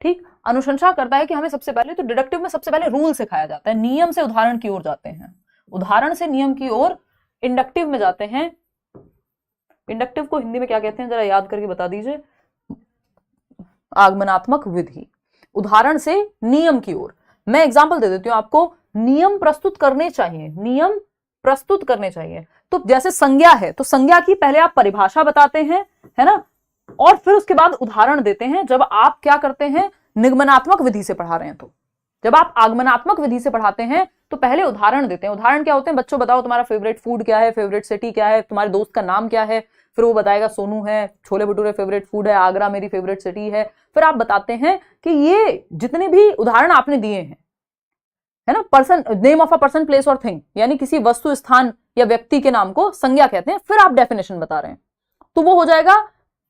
A: ठीक। अनुशंसा करता है कि हमें सबसे पहले, तो डिडक्टिव में सबसे पहले रूल सिखाया जाता है, नियम से उदाहरण की ओर जाते हैं, उदाहरण से नियम की ओर इंडक्टिव में जाते हैं। इंडक्टिव को हिंदी में क्या कहते हैं, जरा याद करके बता दीजिए। आगमनात्मक विधि, उदाहरण से नियम की ओर। मैं एग्जांपल दे देती हूं आपको, नियम प्रस्तुत करने चाहिए, नियम प्रस्तुत करने चाहिए। तो जैसे संज्ञा है, तो संज्ञा की पहले आप परिभाषा बताते हैं, है ना, और फिर उसके बाद उदाहरण देते हैं। जब आप क्या करते हैं, निगमनात्मक विधि से पढ़ा रहे हैं, तो जब आप आगमनात्मक विधि से पढ़ाते हैं तो पहले उदाहरण देते हैं। उदाहरण क्या होते हैं, बच्चों बताओ तुम्हारा फेवरेट फूड क्या है, फेवरेट सिटी क्या है, तुम्हारे दोस्त का नाम क्या है, फिर वो बताएगा सोनू है, छोले भटूरे फेवरेट फूड है, आगरा मेरी फेवरेट सिटी है। फिर आप बताते हैं कि ये जितने भी उदाहरण आपने दिए हैं, है ना, person, name of a person, place और थिंग, यानी किसी वस्तु, स्थान या व्यक्ति के नाम को संज्ञा कहते हैं। फिर आप डेफिनेशन बता रहे हैं, तो वो हो जाएगा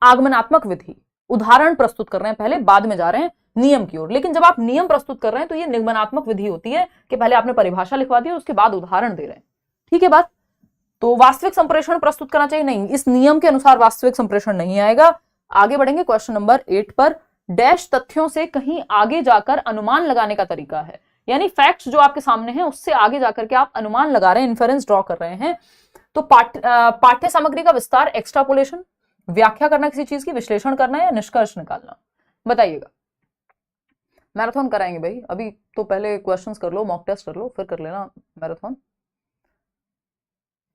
A: आगमनात्मक विधि। उदाहरण प्रस्तुत कर रहे हैं पहले, बाद में जा रहे हैं नियम की ओर। लेकिन जब आप नियम प्रस्तुत कर रहे हैं तो ये निगमनात्मक विधि होती है कि पहले आपने परिभाषा लिखवा दी, उसके बाद उदाहरण दे रहे हैं, ठीक है बात। तो वास्तविक संप्रेषण प्रस्तुत करना चाहिए, नहीं, इस नियम के अनुसार वास्तविक संप्रेषण नहीं आएगा। आगे बढ़ेंगे क्वेश्चन नंबर 8 पर। डैश तथ्यों से कहीं आगे जाकर अनुमान लगाने का तरीका है, यानी फैक्ट्स जो आपके सामने हैं उससे आगे जाकर के आप अनुमान लगा रहे हैं, इन्फेरेंस ड्रॉ कर रहे हैं। तो पाठ्य सामग्री का विस्तार, एक्सट्रापोलेशन, व्याख्या करना किसी चीज की, विश्लेषण करना या निष्कर्ष निकालना, बताइएगा। मैराथन कराएंगे भाई, अभी तो पहले क्वेश्चंस कर लो, मॉक टेस्ट कर लो, फिर कर लेना मैराथन,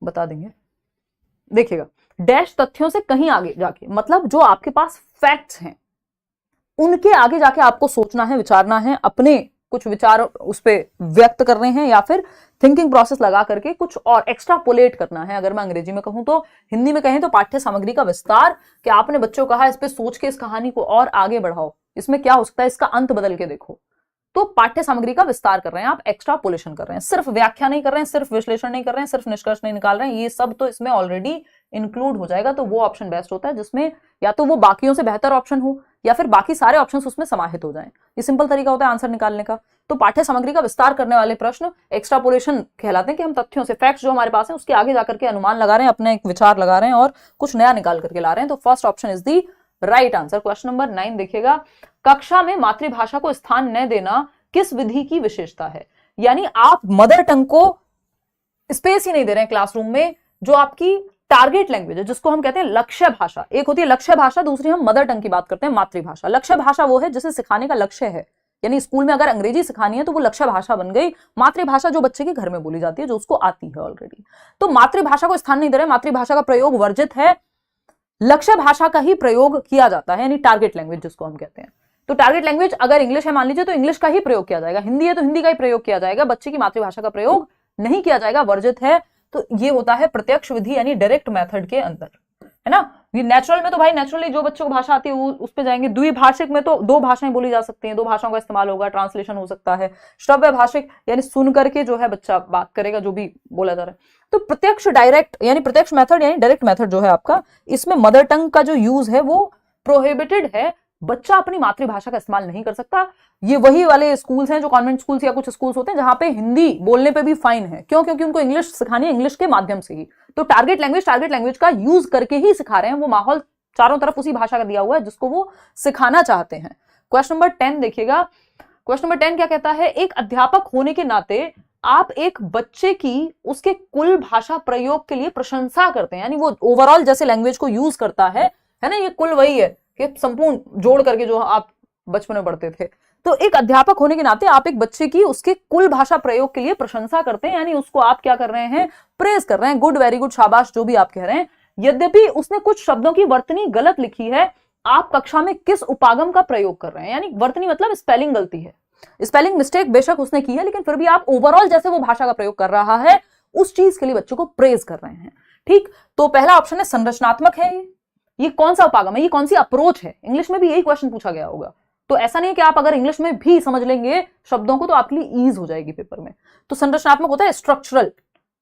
A: बता देंगे। देखिएगा, डैश तथ्यों से कहीं आगे जाके, मतलब जो आपके पास फैक्ट्स हैं उनके आगे जाके आपको सोचना है, विचारना है, अपने कुछ विचार उस पर व्यक्त कर रहे हैं, या फिर थिंकिंग प्रोसेस लगा करके कुछ और एक्स्ट्रापोलेट करना है। अगर मैं अंग्रेजी में कहूं तो, हिंदी में कहें तो पाठ्य सामग्री का विस्तार, कि आपने बच्चों को कहा इस पे सोच के इस कहानी को और आगे बढ़ाओ, इसमें क्या हो सकता है, इसका अंत बदल के देखो। तो पाठ्य सामग्री का विस्तार कर रहे हैं आप, एक्स्ट्रापोलेशन कर रहे हैं, सिर्फ व्याख्या नहीं कर रहे हैं, सिर्फ विश्लेषण नहीं कर रहे हैं, सिर्फ निष्कर्ष नहीं निकाल रहे हैं, ये सब तो इसमें ऑलरेडी इंक्लूड हो जाएगा। तो वो ऑप्शन बेस्ट होता है जिसमें या तो वो बाकियों से बेहतर ऑप्शन हो, या फिर बाकी सारे ऑप्शंस उसमें समाहित हो जाएं। ये सिंपल तरीका होता है आंसर निकालने का। तो पाठ्य सामग्री का विस्तार करने वाले प्रश्न एक्स्ट्रापोलेशन कहलाते हैं, कि हम तथ्यों से, फैक्ट्स जो हमारे पास है उसके आगे जाकर के अनुमान लगा रहे हैं, अपने एक विचार लगा रहे हैं और कुछ नया निकाल करके ला रहे हैं। तो first option is the right answer. Question number 9 देखिएगा, कक्षा में मातृभाषा को स्थान न देना किस विधि की विशेषता है? यानी आप मदर टंग को स्पेस ही नहीं दे रहे हैं क्लासरूम में, जो आपकी टारगेट लैंग्वेज है, जिसको हम कहते हैं लक्ष्य भाषा। एक होती है लक्ष्य भाषा, दूसरी हम मदर टंग की बात करते हैं मातृभाषा। लक्ष्य भाषा वो है जिसे सिखाने का लक्ष्य है, यानी स्कूल में अगर अंग्रेजी सिखानी है तो वो लक्ष्य भाषा बन गई। मातृभाषा जो बच्चे के घर में बोली जाती है, जो उसको आती है ऑलरेडी। तो मातृभाषा को स्थान नहीं दे रहे, मातृभाषा का प्रयोग वर्जित है, लक्ष्य भाषा का ही प्रयोग किया जाता है, यानी टारगेट लैंग्वेज जिसको हम कहते हैं। तो टारगेट लैंग्वेज अगर इंग्लिश है मान लीजिए, तो इंग्लिश का ही प्रयोग किया जाएगा, हिंदी है तो हिंदी का ही प्रयोग किया जाएगा, बच्चे की मातृभाषा का प्रयोग नहीं किया जाएगा, वर्जित है। तो ये होता है प्रत्यक्ष विधि, यानी डायरेक्ट मेथड के अंदर, है ना। ये नेचुरल में तो भाई नेचुरली जो बच्चों को भाषा आती है वो उस पे जाएंगे। द्विभाषिक में तो 2 भाषाएं बोली जा सकती हैं, 2 भाषाओं का इस्तेमाल होगा, ट्रांसलेशन हो सकता है। श्रव्य भाषिक यानी सुन करके जो है बच्चा बात करेगा, जो भी बोला जा रहा है। तो प्रत्यक्ष डायरेक्ट यानी प्रत्यक्ष मेथड यानी डायरेक्ट मेथड जो है आपका, इसमें मदर टंग का जो यूज है वो प्रोहिबिटेड है, बच्चा अपनी मातृभाषा का इस्तेमाल नहीं कर सकता। ये वही वाले स्कूल्स हैं जो कॉन्वेंट स्कूल्स या कुछ स्कूल्स होते हैं जहां पे हिंदी बोलने पे भी फाइन है। क्यों? क्योंकि उनको इंग्लिश सिखानी है, इंग्लिश के माध्यम से ही। तो टारगेट लैंग्वेज का यूज करके ही सिखा रहे हैं, वो माहौल चारों तरफ उसी भाषा का दिया हुआ है जिसको वो सिखाना चाहते हैं। क्वेश्चन नंबर 10 देखिएगा। क्वेश्चन नंबर 10 क्या कहता है, एक अध्यापक होने के नाते आप एक बच्चे की उसके कुल भाषा प्रयोग के लिए प्रशंसा करते हैं, यानी वो ओवरऑल जैसे लैंग्वेज को यूज करता है ना, ये कुल वही है कि संपूर्ण जोड़ करके जो आप बचपन में पढ़ते थे। तो एक अध्यापक होने के नाते आप एक बच्चे की उसके कुल भाषा प्रयोग के लिए प्रशंसा करते हैं, यानी उसको आप क्या कर रहे हैं, प्रेज कर रहे हैं, गुड, वेरी गुड, शाबाश, जो भी आप कह रहे हैं। यद्यपि उसने कुछ शब्दों की वर्तनी गलत लिखी है, आप कक्षा में किस उपागम का प्रयोग कर रहे हैं, यानी वर्तनी मतलब स्पेलिंग गलती है, स्पेलिंग मिस्टेक बेशक उसने की है, लेकिन फिर भी आप ओवरऑल जैसे वो भाषा का प्रयोग कर रहा है उस चीज के लिए बच्चों को प्रेज कर रहे हैं। ठीक, तो पहला ऑप्शन है संरचनात्मक है। ये कौन सा उपागम है, ये कौन सी अप्रोच है? इंग्लिश में भी यही क्वेश्चन पूछा गया होगा, तो ऐसा नहीं है कि आप अगर इंग्लिश में भी समझ लेंगे शब्दों को तो आपके लिए ईज हो जाएगी पेपर में। तो संरचनात्मक होता है स्ट्रक्चरल,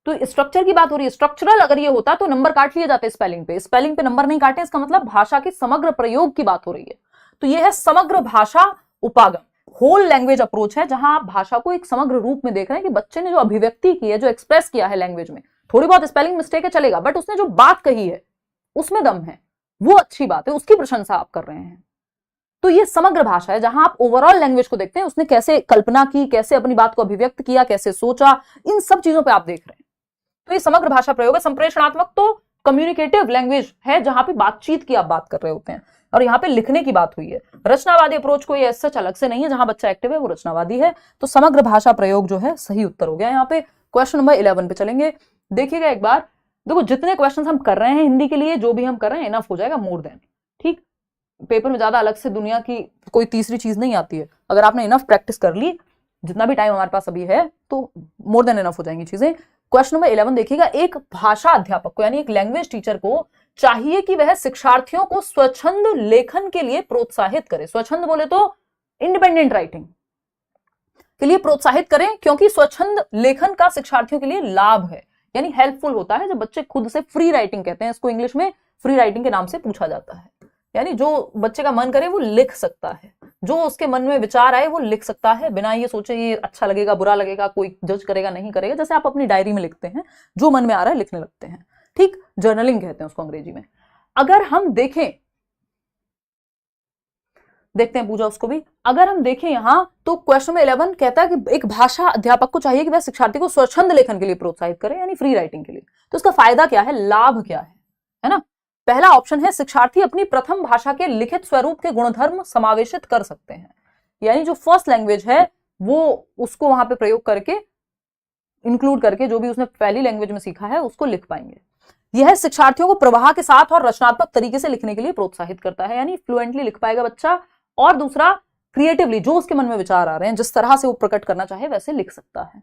A: तो स्ट्रक्चर की बात हो रही है। स्ट्रक्चरल अगर ये होता तो नंबर काट लिए जाते स्पेलिंग पे, स्पेलिंग पे नंबर नहीं काटे, इसका मतलब भाषा के समग्र प्रयोग की बात हो रही है। तो ये है समग्र भाषा उपागम, होल लैंग्वेज अप्रोच है, जहां आप भाषा को एक समग्र रूप में देख रहे हैं कि बच्चे ने जो अभिव्यक्ति की है, जो एक्सप्रेस किया है लैंग्वेज में, थोड़ी बहुत स्पेलिंग मिस्टेक है चलेगा, बट उसने जो बात कही है उसमें दम है, वो अच्छी बात है, उसकी प्रशंसा आप कर रहे हैं। तो ये समग्र भाषा है जहां आप ओवरऑल लैंग्वेज को देखते हैं, उसने कैसे कल्पना की, कैसे अपनी बात को अभिव्यक्त किया, कैसे सोचा, इन सब चीजों पे आप देख रहे हैं। तो ये समग्र भाषा प्रयोग है। संप्रेषणात्मक तो कम्युनिकेटिव लैंग्वेज है, जहां पे बातचीत की आप बात कर रहे होते हैं, और यहाँ पे लिखने की बात हुई है। रचनावादी अप्रोच को ये सच अलग से नहीं है, जहां बच्चा एक्टिव है वो रचनावादी है। तो समग्र भाषा प्रयोग जो है सही उत्तर हो गया यहाँ पे। क्वेश्चन नंबर 11 पे चलेंगे। देखिएगा एक बार, देखो जितने क्वेश्चन हम कर रहे हैं हिंदी के लिए, जो भी हम कर रहे हैं इनफ हो जाएगा, मोर देन। ठीक, पेपर में ज्यादा अलग से दुनिया की कोई तीसरी चीज नहीं आती है। अगर आपने इनफ प्रैक्टिस कर ली, जितना भी टाइम हमारे पास अभी है, तो मोर देन इनफ हो जाएंगी चीजें। क्वेश्चन नंबर 11 देखिएगा, एक भाषा अध्यापक को यानी एक लैंग्वेज टीचर को चाहिए कि वह शिक्षार्थियों को स्वच्छंद लेखन के लिए प्रोत्साहित करे। स्वच्छंद बोले तो इंडिपेंडेंट राइटिंग के लिए प्रोत्साहित करें, क्योंकि स्वच्छंद लेखन का शिक्षार्थियों के लिए लाभ है, यानी हेल्पफुल होता है। जब बच्चे खुद से, फ्री राइटिंग कहते हैं इसको, इंग्लिश में फ्री राइटिंग के नाम से पूछा जाता है, यानी जो बच्चे का मन करे वो लिख सकता है, जो उसके मन में विचार आए वो लिख सकता है, बिना ये सोचे ये अच्छा लगेगा बुरा लगेगा, कोई जज करेगा नहीं करेगा। जैसे आप अपनी डायरी में लिखते हैं, जो मन में आ रहा है लिखने लगते हैं। ठीक, जर्नलिंग कहते हैं उसको अंग्रेजी में। अगर हम देखें, देखते हैं पूजा उसको भी, अगर हम देखें यहां तो क्वेश्चन में 11 कहता है कि एक भाषा अध्यापक को चाहिए कि वह शिक्षार्थी को स्वच्छंद लेखन के लिए प्रोत्साहित करे, यानी फ्री राइटिंग के लिए। तो इसका फायदा क्या है, लाभ क्या है ना। पहला ऑप्शन है शिक्षार्थी अपनी प्रथम भाषा के लिखित स्वरूप के गुणधर्म समावेशित कर सकते हैं, यानी जो फर्स्ट लैंग्वेज है वो उसको वहां पे प्रयोग करके, इंक्लूड करके, जो भी उसने पहली लैंग्वेज में सीखा है उसको लिख पाएंगे। यह शिक्षार्थियों को प्रवाह के साथ और रचनात्मक तरीके से लिखने के लिए प्रोत्साहित करता है, यानी फ्लुएंटली लिख पाएगा बच्चा। और दूसरा, क्रिएटिवली जो उसके मन में विचार आ रहे हैं, जिस तरह से वो प्रकट करना चाहे वैसे लिख सकता है।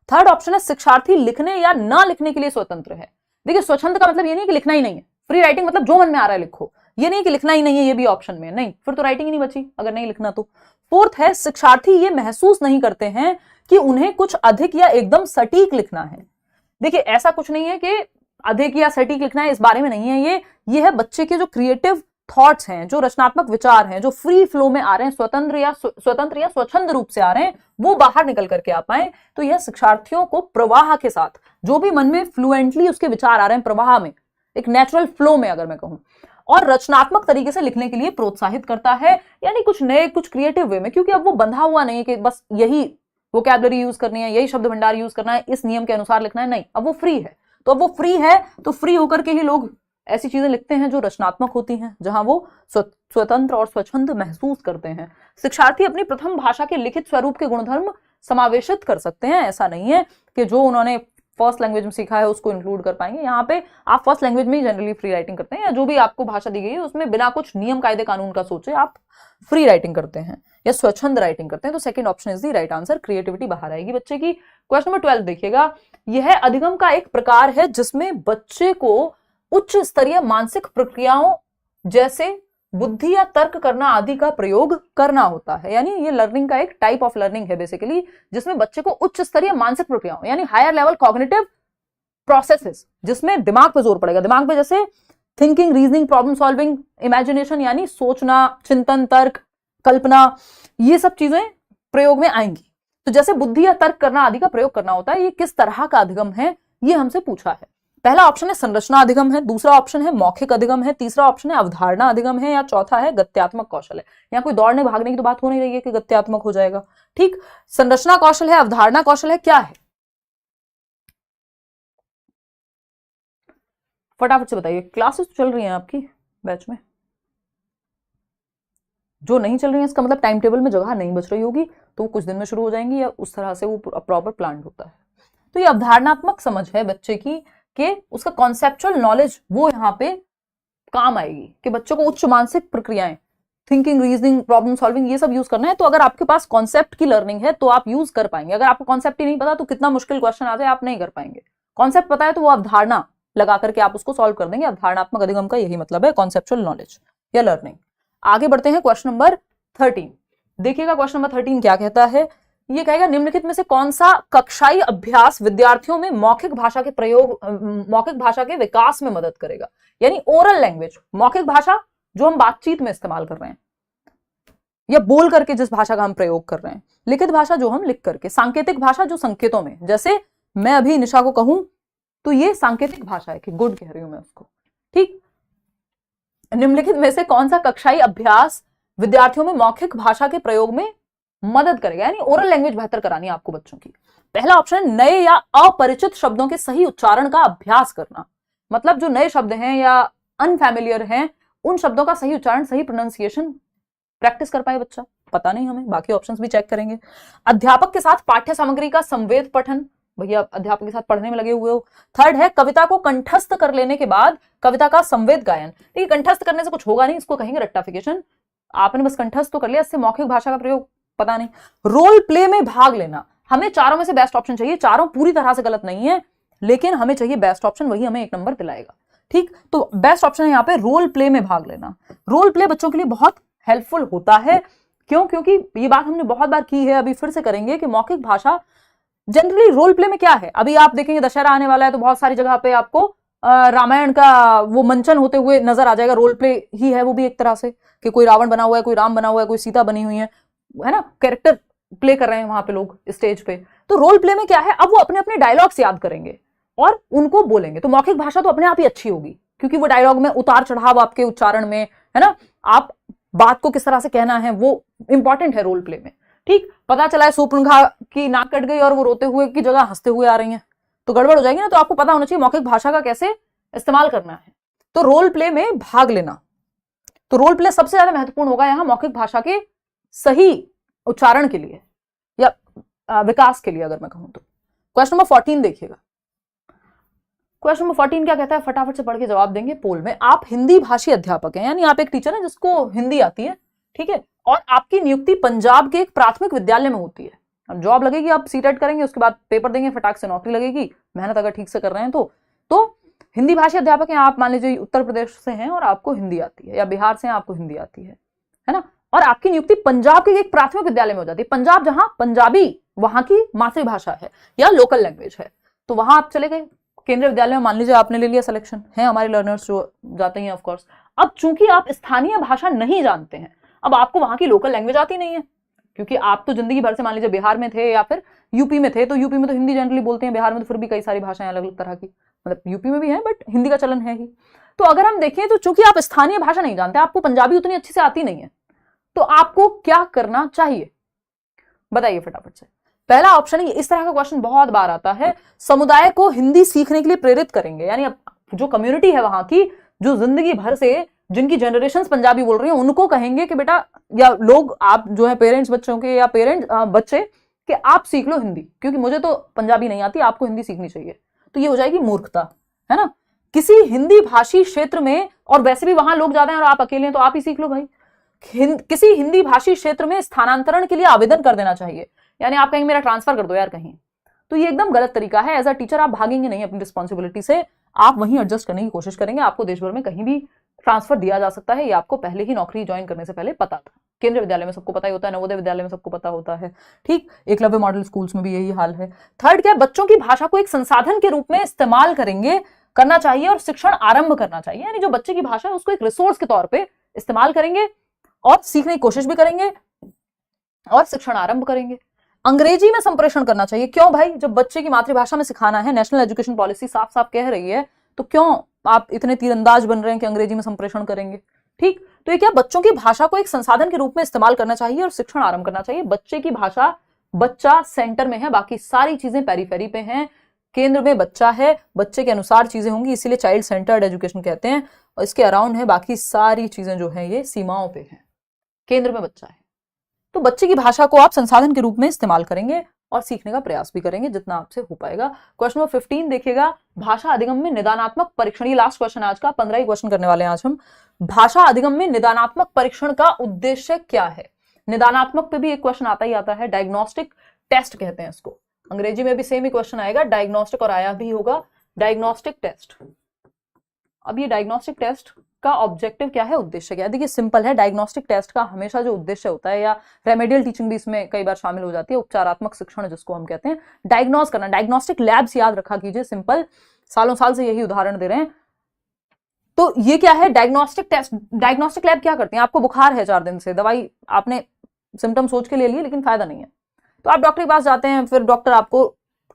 A: थर्ड ऑप्शन है शिक्षार्थी लिखने या ना लिखने के लिए स्वतंत्र है। देखिए स्वच्छंद का मतलब ये नहीं कि लिखना ही नहीं है, फ्री राइटिंग मतलब जो मन में आ रहा है लिखो, ये नहीं कि लिखना ही नहीं है ये भी ऑप्शन में, नहीं, फिर तो राइटिंग ही नहीं बची अगर नहीं लिखना तो। फोर्थ है शिक्षार्थी ये महसूस नहीं करते हैं कि उन्हें कुछ अधिक या एकदम सटीक लिखना है। देखिए ऐसा कुछ नहीं है कि अधिक या सटीक लिखना है, इस बारे में नहीं है, ये है बच्चे के जो क्रिएटिव थॉट्स हैं, जो रचनात्मक विचार हैं, जो फ्री फ्लो में आ रहे हैं, स्वतंत्र या स्वच्छंद रूप से आ रहे हैं, वो बाहर निकल करके आ पाए। तो यह शिक्षार्थियों को प्रवाह के साथ, जो भी मन में फ्लुएंटली उसके विचार आ रहे हैं प्रवाह में, एक नेचुरल फ्लो में अगर मैं कहूं, और रचनात्मक तरीके से लिखने के लिए प्रोत्साहित करता है, यानी कुछ नए कुछ क्रिएटिव वे में, क्योंकि अब वो बंधा हुआ नहीं है कि बस यही वोकैबुलरी यूज करनी है, यही शब्द भंडार यूज करना है, इस नियम के अनुसार लिखना है, नहीं, अब वो फ्री है। तो अब वो फ्री है तो फ्री होकर के ही लोग ऐसी चीजें लिखते हैं जो रचनात्मक होती हैं, जहां वो स्वतंत्र और स्वच्छंद महसूस करते हैं। शिक्षार्थी अपनी प्रथम भाषा के लिखित स्वरूप के गुणधर्म समावेशित कर सकते हैं, ऐसा नहीं है कि जो उन्होंने फर्स्ट लैंग्वेज में सीखा है उसको इंक्लूड कर पाएंगे। यहाँ पे आप फर्स्ट लैंग्वेज में ही जनरली फ्री राइटिंग करते हैं, या जो भी आपको भाषा दी गई है उसमें बिना कुछ नियम कायदे कानून का सोचे आप फ्री राइटिंग करते हैं या स्वच्छंद राइटिंग करते हैं, तो second option is the right answer, creativity बाहर आएगी बच्चे की। क्वेश्चन नंबर 12 देखिएगा, यह अधिगम का एक प्रकार है जिसमें बच्चे को उच्च स्तरीय मानसिक प्रक्रियाओं जैसे बुद्धि या तर्क करना आदि का प्रयोग करना होता है। यानी ये लर्निंग का एक टाइप ऑफ लर्निंग है बेसिकली, जिसमें बच्चे को उच्च स्तरीय मानसिक प्रक्रियाओं यानी हायर लेवल कॉग्निटिव प्रोसेसेस, जिसमें दिमाग पे जोर पड़ेगा, दिमाग पे जैसे thinking, reasoning, problem solving, imagination यानी सोचना, चिंतन, तर्क, कल्पना, ये सब चीजें प्रयोग में आएंगी। तो जैसे बुद्धि या तर्क करना आदि का प्रयोग करना होता है, ये किस तरह का अधिगम है ये हमसे पूछा है। पहला ऑप्शन है संरचना अधिगम है, दूसरा ऑप्शन है मौखिक अधिगम है, तीसरा ऑप्शन है अवधारणा अधिगम है, या चौथा है गत्यात्मक कौशल है। यहाँ कोई दौड़ने भागने की तो बात हो नहीं रही है कि गत्यात्मक हो जाएगा। ठीक, संरचना कौशल है, अवधारणा कौशल है, क्या है? फटाफट से बताइए। क्लासेस तो चल रही हैं आपकी बैच में? जो नहीं चल रही है इसका मतलब टाइम टेबल में जगह नहीं बच रही होगी, तो कुछ दिन में शुरू हो जाएंगी, या उस तरह से वो प्रॉपर प्लान होता है। तो ये अवधारणात्मक समझ है बच्चे की, कि उसका कॉन्सेप्चुअल नॉलेज वो यहाँ पे काम आएगी, कि बच्चों को उच्च मानसिक प्रक्रियाएं, थिंकिंग, रीजनिंग, प्रॉब्लम सॉल्विंग, ये सब यूज करना है। तो अगर आपके पास कॉन्सेप्ट की लर्निंग है तो आप यूज कर पाएंगे। अगर आपको कॉन्सेप्ट ही नहीं पता तो कितना मुश्किल क्वेश्चन आ जाए आप नहीं कर पाएंगे। कॉन्सेप्ट पता है तो वो अवधारणा लगा करके आप उसको सॉल्व कर देंगे। अवधारणात्मक अधिगम का यही मतलब है, कॉन्सेप्चुअल नॉलेज या लर्निंग। आगे बढ़ते हैं क्वेश्चन नंबर 13। देखिएगा क्वेश्चन नंबर 13 क्या कहता है। ये कहेगा निम्नलिखित में से कौन सा कक्षाई अभ्यास विद्यार्थियों में मौखिक भाषा के प्रयोग, मौखिक भाषा के विकास में मदद करेगा। यानी ओरल लैंग्वेज, मौखिक भाषा जो हम बातचीत में इस्तेमाल कर रहे हैं या बोल करके जिस भाषा का हम प्रयोग कर रहे हैं, लिखित भाषा जो हम लिख करके, सांकेतिक भाषा जो संकेतों में, जैसे मैं अभी निशा को कहूं तो ये सांकेतिक भाषा है कि गुड कह रही हूं मैं उसको। ठीक, निम्नलिखित में से कौन सा कक्षाई अभ्यास विद्यार्थियों में मौखिक भाषा के प्रयोग में मदद करेगा, यानी ओरल लैंग्वेज बेहतर करानी है आपको बच्चों की। पहला ऑप्शन है नए या अपरिचित शब्दों के सही उच्चारण का अभ्यास करना। मतलब जो नए शब्द हैं या अनफैमिलियर हैं, उन शब्दों का सही उच्चारण, सही प्रोनाउंसिएशन प्रैक्टिस कर पाए बच्चा। पता नहीं हमें, बाकी ऑप्शंस भी चेक करेंगे। अध्यापक के साथ पाठ्य सामग्री का संवेद पठन, भैया अध्यापक के साथ पढ़ने में लगे हुए हो। थर्ड है कविता को कंठस्थ कर लेने के बाद कविता का संवेद गायन। देखिए कंठस्थ करने से कुछ होगा नहीं, इसको कहेंगे रट्टाफिकेशन। आपने बस कंठस्थ तो कर लिया, इससे मौखिक भाषा का प्रयोग पता नहीं। रोल प्ले में भाग लेना, हमें चारों में से बेस्ट ऑप्शन चाहिए। चारों पूरी तरह से गलत नहीं है, लेकिन हमें चाहिए बेस्ट ऑप्शन, वही हमें 1 नंबर दिलाएगा। ठीक, तो बेस्ट ऑप्शन है यहाँ पे रोल प्ले में भाग लेना। रोल प्ले बच्चों के लिए बहुत हेल्पफुल होता है। क्यों? क्योंकि ये बात हमने बहुत बार की है, अभी फिर से करेंगे कि मौखिक भाषा जनरली रोल प्ले में क्या है। अभी आप देखेंगे दशहरा आने वाला है तो बहुत सारी जगह पे आपको रामायण का वो मंचन होते हुए नजर आ जाएगा। रोल प्ले ही है वो भी एक तरह से, कि कोई रावण बना हुआ है, कोई राम बना हुआ है, कोई सीता बनी हुई है ना, कैरेक्टर प्ले कर रहे हैं वहां पे लोग स्टेज पे। तो रोल प्ले में क्या है, अब वो अपने अपने डायलॉग्स याद करेंगे और उनको बोलेंगे। तो मौखिक भाषा तो अपने आप ही अच्छी होगी, क्योंकि वो डायलॉग में उतार चढ़ाव आपके उच्चारण में है ना, आप बात को किस तरह से कहना है वो इंपॉर्टेंट है रोल प्ले में। ठीक, पता चला है शूर्पणखा की नाक कट गई और वो रोते हुए की जगह हंसते हुए आ रही हैं, तो गड़बड़ हो जाएगी ना। तो आपको पता होना चाहिए मौखिक भाषा का कैसे इस्तेमाल करना है। तो रोल प्ले में भाग लेना, तो रोल प्ले सबसे ज्यादा महत्वपूर्ण होगा यहां मौखिक भाषा के सही उच्चारण के लिए या विकास के लिए अगर मैं कहूं तो। क्वेश्चन नंबर 14 देखिएगा। क्वेश्चन नंबर 14 क्या कहता है, फटाफट से पढ़ के जवाब देंगे पोल में। आप हिंदी भाषी अध्यापक हैं, यानी आप एक टीचर हैं जिसको हिंदी आती है, ठीक है। और आपकी नियुक्ति पंजाब के एक प्राथमिक विद्यालय में होती है। अब जॉब लगेगी, आप सीटेट करेंगे, उसके बाद पेपर देंगे, फटाक से नौकरी लगेगी, मेहनत अगर ठीक से कर रहे हैं तो हिंदी भाषी अध्यापक हैं आप, मान लीजिए उत्तर प्रदेश से हैं और आपको हिंदी आती है, या बिहार से हैं आपको हिंदी आती है ना, और आपकी नियुक्ति पंजाब के एक प्राथमिक विद्यालय में हो जाती है। पंजाब जहां पंजाबी वहां की मातृभाषा है या लोकल लैंग्वेज है, तो वहां आप चले गए। केंद्रीय विद्यालय में मान लीजिए आपने ले लिया सिलेक्शन, है हमारे लर्नर्स जो जाते हैं ऑफकोर्स। अब चूंकि आप स्थानीय भाषा नहीं जानते हैं, अब आपको वहां की लोकल लैंग्वेज आती नहीं है, क्योंकि आप तो जिंदगी भर से मान लीजिए बिहार में थे या फिर यूपी में थे, तो यूपी में तो हिंदी जनरली बोलते हैं, बिहार में तो फिर भी कई सारी भाषाएं अलग अलग तरह की, मतलब यूपी में भी है बट हिंदी का चलन है ही। तो अगर हम देखें तो चूंकि आप स्थानीय भाषा नहीं जानते, आपको पंजाबी उतनी अच्छी से आती नहीं है, तो आपको क्या करना चाहिए बताइए फटाफट से। पहला ऑप्शन है, इस तरह का क्वेश्चन बहुत बार आता है, समुदाय को हिंदी सीखने के लिए प्रेरित करेंगे, यानी जो कम्युनिटी है वहां की, जो जिंदगी भर से जिनकी जनरेशंस पंजाबी बोल रही हैं, उनको कहेंगे कि बेटा, या लोग आप जो है पेरेंट्स बच्चों के या पेरेंट्स बच्चे, कि आप सीख लो हिंदी, क्योंकि मुझे तो पंजाबी नहीं आती, आपको हिंदी सीखनी चाहिए। तो ये हो जाएगी मूर्खता, है ना। किसी हिंदी भाषी क्षेत्र में, और वैसे भी वहां लोग ज्यादा हैं और आप अकेले हैं, तो आप ही सीख लो भाई। किसी हिंदी भाषी क्षेत्र में स्थानांतरण के लिए आवेदन कर देना चाहिए, यानी आप कहेंगे मेरा ट्रांसफर कर दो यार कहीं, तो ये एकदम गलत तरीका है। एज अ टीचर आप भागेंगे नहीं अपनी रिस्पॉन्सिबिलिटी से, आप वहीं एडजस्ट करने की कोशिश करेंगे। आपको देश भर में कहीं भी ट्रांसफर दिया जा सकता है, ये आपको पहले ही नौकरी ज्वाइन करने से पहले पता था। केंद्रीय विद्यालय में सबको पता ही होता है, नवोदय विद्यालय में सबको पता होता है, ठीक। एकलव्य मॉडल स्कूल्स में भी यही हाल है। थर्ड क्या, बच्चों की भाषा को एक संसाधन के रूप में इस्तेमाल करना चाहिए और शिक्षण आरंभ करना चाहिए, यानी जो बच्चे की भाषा है उसको एक रिसोर्स के तौर पर इस्तेमाल करेंगे और सीखने की कोशिश भी करेंगे और शिक्षण आरंभ करेंगे। अंग्रेजी में संप्रेषण करना चाहिए। क्यों भाई, जब बच्चे की मातृभाषा में सिखाना है, नेशनल एजुकेशन पॉलिसी साफ साफ कह रही है, तो क्यों आप इतने तीरंदाज बन रहे हैं कि अंग्रेजी में संप्रेषण करेंगे, ठीक। तो ये क्या, बच्चों की भाषा को एक संसाधन के रूप में इस्तेमाल करना चाहिए और शिक्षण आरंभ करना चाहिए। बच्चे की भाषा, बच्चा सेंटर में है, बाकी सारी चीजें पेरीफेरी पे हैं, केंद्र में बच्चा है, बच्चे के अनुसार चीजें होंगी, इसीलिए चाइल्ड सेंटर्ड एजुकेशन कहते हैं। और इसके अराउंड है, बाकी सारी चीजें जो है ये सीमाओं पे हैं, केंद्र में बच्चा है। तो बच्चे की भाषा को आप संसाधन के रूप में इस्तेमाल करेंगे और सीखने का प्रयास भी करेंगे जितना आपसे हो पाएगा। क्वेश्चन नंबर 15 देखिएगा, भाषा अधिगम में निदानात्मक परीक्षण। ये लास्ट क्वेश्चन आज का, 15 ही क्वेश्चन करने वाले हैं आज हम। भाषा अधिगम में निदानात्मक परीक्षण का उद्देश्य क्या है। निदानात्मक पे भी एक क्वेश्चन आता ही आता है, डायग्नोस्टिक टेस्ट कहते हैं इसको। अंग्रेजी में भी सेम ही क्वेश्चन आएगा, डायग्नोस्टिक, और आया भी होगा डायग्नोस्टिक टेस्ट। अब ये डायग्नोस्टिक टेस्ट का ऑब्जेक्टिव क्या है, उद्देश्य क्या है। देखिए सिंपल है, डायग्नोस्टिक टेस्ट का हमेशा जो उद्देश्य होता है, या रेमेडियल टीचिंग भी इसमें कई बार शामिल हो जाती है, उपचारात्मक शिक्षण जिसको हम कहते हैं, डायग्नोस करना। डायग्नोस्टिक लैब्स याद रखा कीजिए, सिंपल, सालों साल से यही उदाहरण दे रहे हैं। तो ये क्या है, डायग्नोस्टिक टेस्ट। डायग्नोस्टिक लैब क्या करते हैं, आपको बुखार है 4 दिन से, दवाई आपने सिम्टम सोच के ले लिए लेकिन फायदा नहीं है, तो आप डॉक्टर के पास जाते हैं, फिर डॉक्टर आपको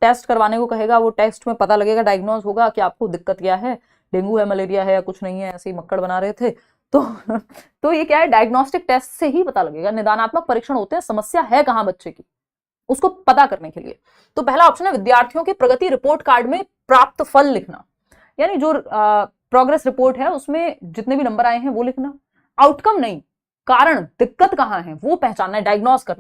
A: टेस्ट करवाने को कहेगा, वो टेस्ट में पता लगेगा, डायग्नोस होगा कि आपको दिक्कत क्या है, डेंगू है, मलेरिया है या कुछ नहीं है, ऐसे ही मक्कड़ बना रहे थे, तो ये क्या है, डायग्नोस्टिक टेस्ट से ही पता लगेगा। निदानात्मक परीक्षण होते हैं, समस्या है कहां बच्चे की, उसको पता करने के लिए। तो पहला ऑप्शन है, विद्यार्थियों के प्रगति रिपोर्ट कार्ड में प्राप्त फल लिखना, यानी जो प्रोग्रेस रिपोर्ट है उसमें जितने भी नंबर आए हैं वो लिखना। आउटकम नहीं, कारण, दिक्कत कहां है वो पहचानना है, डायग्नोस करना।